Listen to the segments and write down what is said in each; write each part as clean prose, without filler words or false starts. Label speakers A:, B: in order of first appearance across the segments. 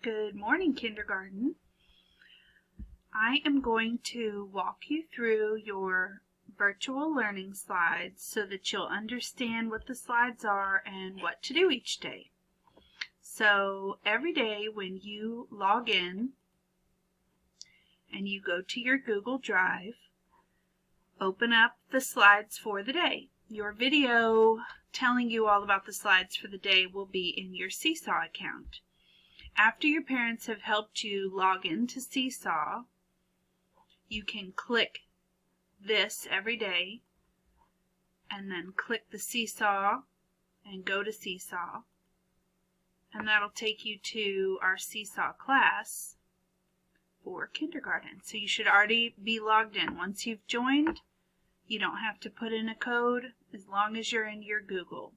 A: Good morning, kindergarten. I am going to walk you through your virtual learning slides so that you'll understand what the slides are and what to do each day. So every day when you log in and you go to your Google Drive, open up the slides for the day. Your video telling you all about the slides for the day will be in your Seesaw account. After your parents have helped you log into Seesaw, you can click this every day and then click the Seesaw and go to Seesaw, and that'll take you to our Seesaw class for kindergarten. So you should already be logged in. Once you've joined, you don't have to put in a code as long as you're in your Google.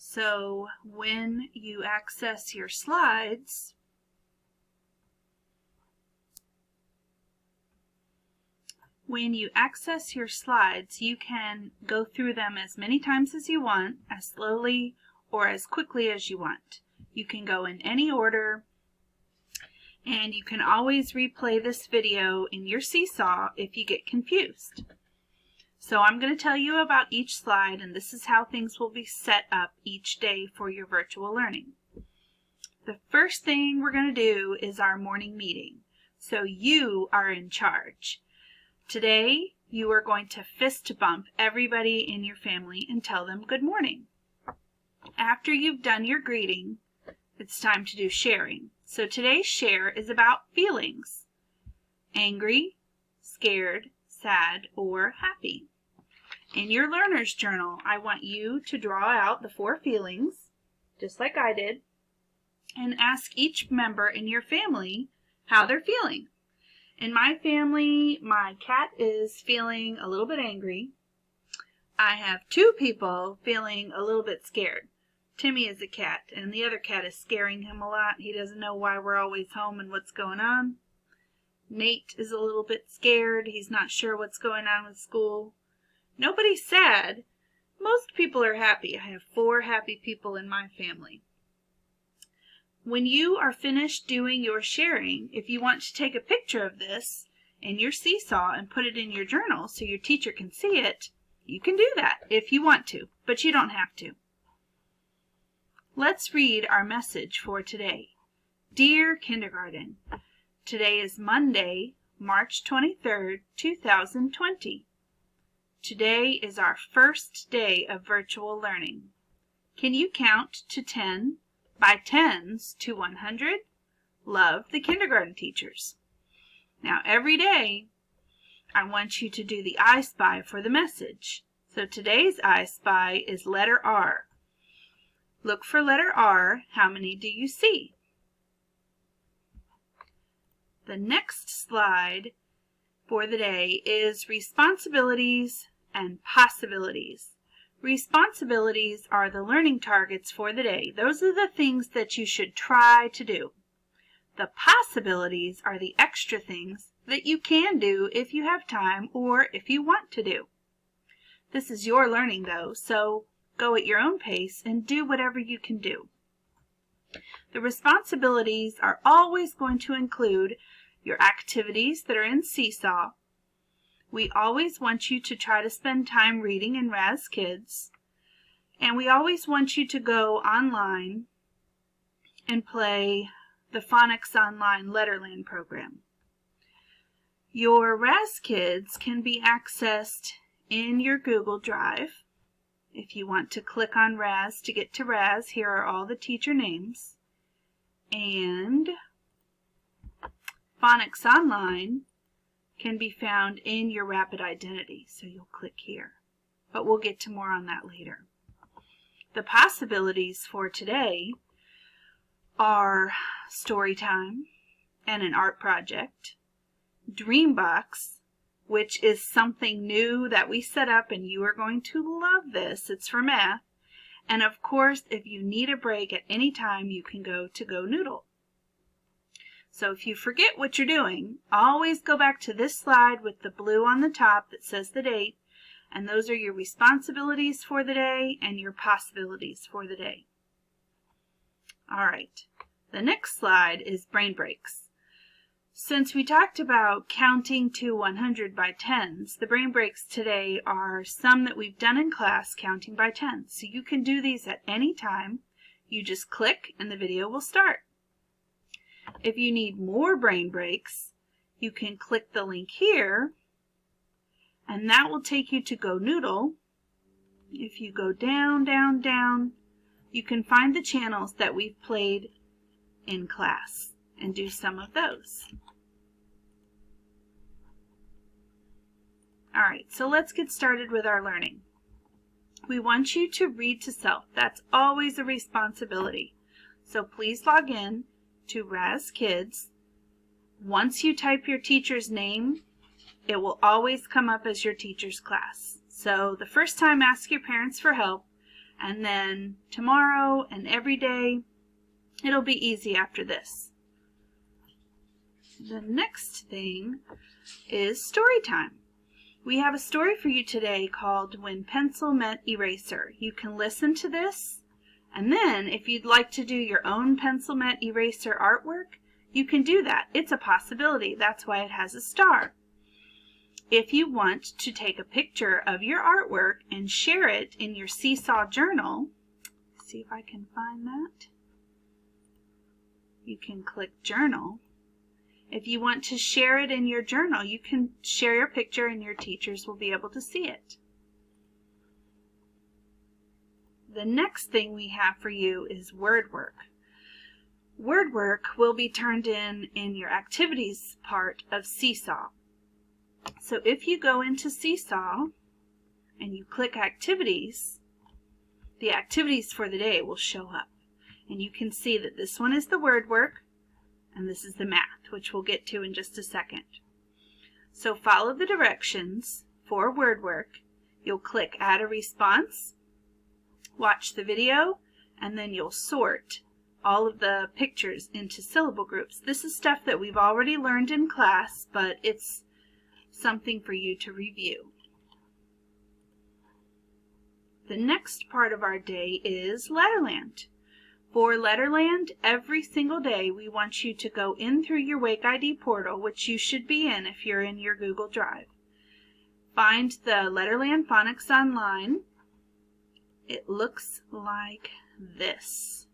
A: So when you access your slides, you can go through them as many times as you want, as slowly or as quickly as you want. You can go in any order, and you can always replay this video in your Seesaw if you get confused. So I'm going to tell you about each slide, and this is how things will be set up each day for your virtual learning. The first thing we're going to do is our morning meeting. So you are in charge. Today, you are going to fist bump everybody in your family and tell them good morning. After you've done your greeting, it's time to do sharing. So today's share is about feelings: angry, scared, sad, or happy. In your learner's journal, I want you to draw out the 4 feelings, just like I did, and ask each member in your family how they're feeling. In my family, my cat is feeling a little bit angry. I have 2 people feeling a little bit scared. Timmy is a cat, and the other cat is scaring him a lot. He doesn't know why we're always home and what's going on. Nate is a little bit scared. He's not sure what's going on with school. Nobody's sad. Most people are happy. I have 4 happy people in my family. When you are finished doing your sharing, if you want to take a picture of this in your Seesaw and put it in your journal so your teacher can see it, you can do that if you want to, but you don't have to. Let's read our message for today. Dear Kindergarten, today is Monday, March 23rd, 2020. Today is our first day of virtual learning. Can you count to 10 by 10s to 100? Love, the kindergarten teachers. Now every day I want you to do the I Spy for the message. So today's I Spy is letter R. Look for letter R. How many do you see? The next slide for the day is responsibilities and possibilities. Responsibilities are the learning targets for the day. Those are the things that you should try to do. The possibilities are the extra things that you can do if you have time or if you want to do. This is your learning though, so go at your own pace and do whatever you can do. The responsibilities are always going to include your activities that are in Seesaw. We always want you to try to spend time reading in Raz Kids, and we always want you to go online and play the Phonics Online Letterland program. Your Raz Kids can be accessed in your Google Drive. If you want to click on Raz to get to Raz, here are all the teacher names. And Phonics Online can be found in your Rapid Identity, so you'll click here. But we'll get to more on that later. The possibilities for today are story time and an art project, Dreambox, which is something new that we set up, and you are going to love this. It's for math. And of course, if you need a break at any time, you can go to Go Noodle. So if you forget what you're doing, always go back to this slide with the blue on the top that says the date, and those are your responsibilities for the day and your possibilities for the day. All right, the next slide is brain breaks. Since we talked about counting to 100 by tens, the brain breaks today are some that we've done in class counting by tens. So you can do these at any time. You just click and the video will start. If you need more brain breaks, you can click the link here and that will take you to GoNoodle. If you go down, down, down, you can find the channels that we've played in class and do some of those. All right, so let's get started with our learning. We want you to read to self. That's always a responsibility. So please log in to Raz Kids. Once you type your teacher's name, it will always come up as your teacher's class. So the first time, ask your parents for help, and then tomorrow and every day, it'll be easy after this. The next thing is story time. We have a story for you today called When Pencil Met Eraser. You can listen to this, and then if you'd like to do your own pencil met eraser artwork, you can do that. It's a possibility. That's why it has a star. If you want to take a picture of your artwork and share it in your Seesaw journal, see if I can find that. You can click Journal. If you want to share it in your journal, you can share your picture and your teachers will be able to see it. The next thing we have for you is word work. Word work will be turned in your activities part of Seesaw. So if you go into Seesaw and you click Activities, the activities for the day will show up. And you can see that this one is the word work, and this is the math, which we'll get to in just a second. So follow the directions for word work. You'll click Add a Response, watch the video, and then you'll sort all of the pictures into syllable groups. This is stuff that we've already learned in class, but it's something for you to review. The next part of our day is Letterland. For Letterland, every single day we want you to go in through your Wake ID portal, which you should be in if you're in your Google Drive. Find the Letterland Phonics Online. It looks like this.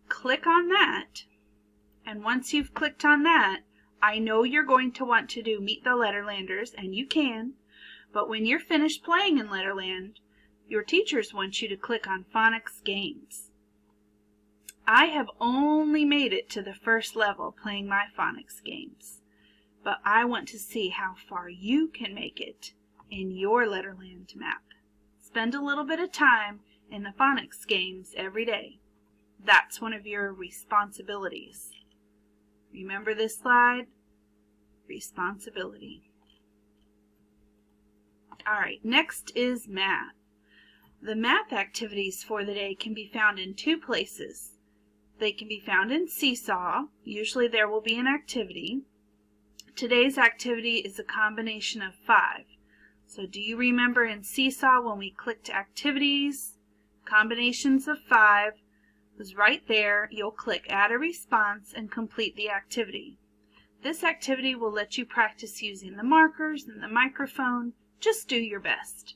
A: Click on that, and once you've clicked on that, I know you're going to want to do Meet the Letterlanders, and you can, but when you're finished playing in Letterland, your teachers want you to click on Phonics Games. I have only made it to the first level playing my phonics games, but I want to see how far you can make it in your Letterland map. Spend a little bit of time in the phonics games every day. That's one of your responsibilities. Remember this slide? Responsibility. All right, next is math. The math activities for the day can be found in two places. They can be found in Seesaw. Usually there will be an activity. Today's activity is a combination of 5. So do you remember in Seesaw when we clicked Activities, combinations of 5 was right there. You'll click Add a Response and complete the activity. This activity will let you practice using the markers and the microphone. Just do your best.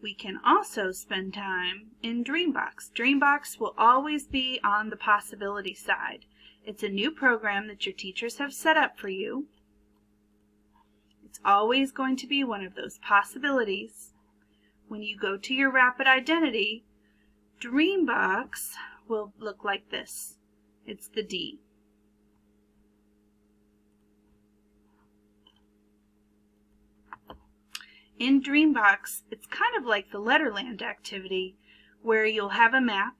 A: We can also spend time in Dreambox. Dreambox will always be on the possibility side. It's a new program that your teachers have set up for you. It's always going to be one of those possibilities. When you go to your Rapid Identity, Dreambox will look like this. It's the D. In Dreambox, it's kind of like the Letterland activity where you'll have a map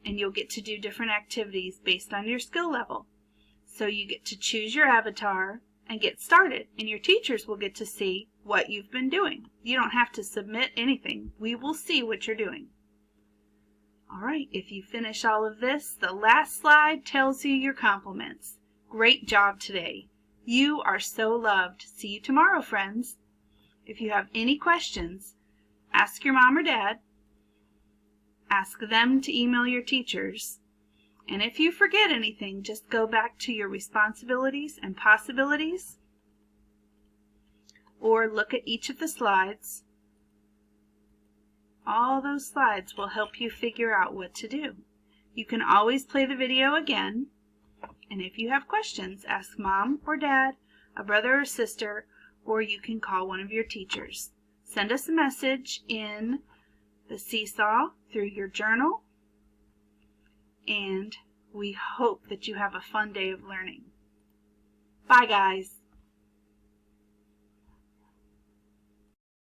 A: and you'll get to do different activities based on your skill level. So you get to choose your avatar and get started, and your teachers will get to see what you've been doing. You don't have to submit anything. We will see what you're doing. All right, if you finish all of this, the last slide tells you your compliments. Great job today. You are so loved. See you tomorrow, friends. If you have any questions, ask your mom or dad. Ask them to email your teachers. And if you forget anything, just go back to your responsibilities and possibilities, or look at each of the slides. All those slides will help you figure out what to do. You can always play the video again, and if you have questions, ask Mom or Dad, a brother or sister, or you can call one of your teachers. Send us a message in the Seesaw through your journal, and we hope that you have a fun day of learning. Bye, guys.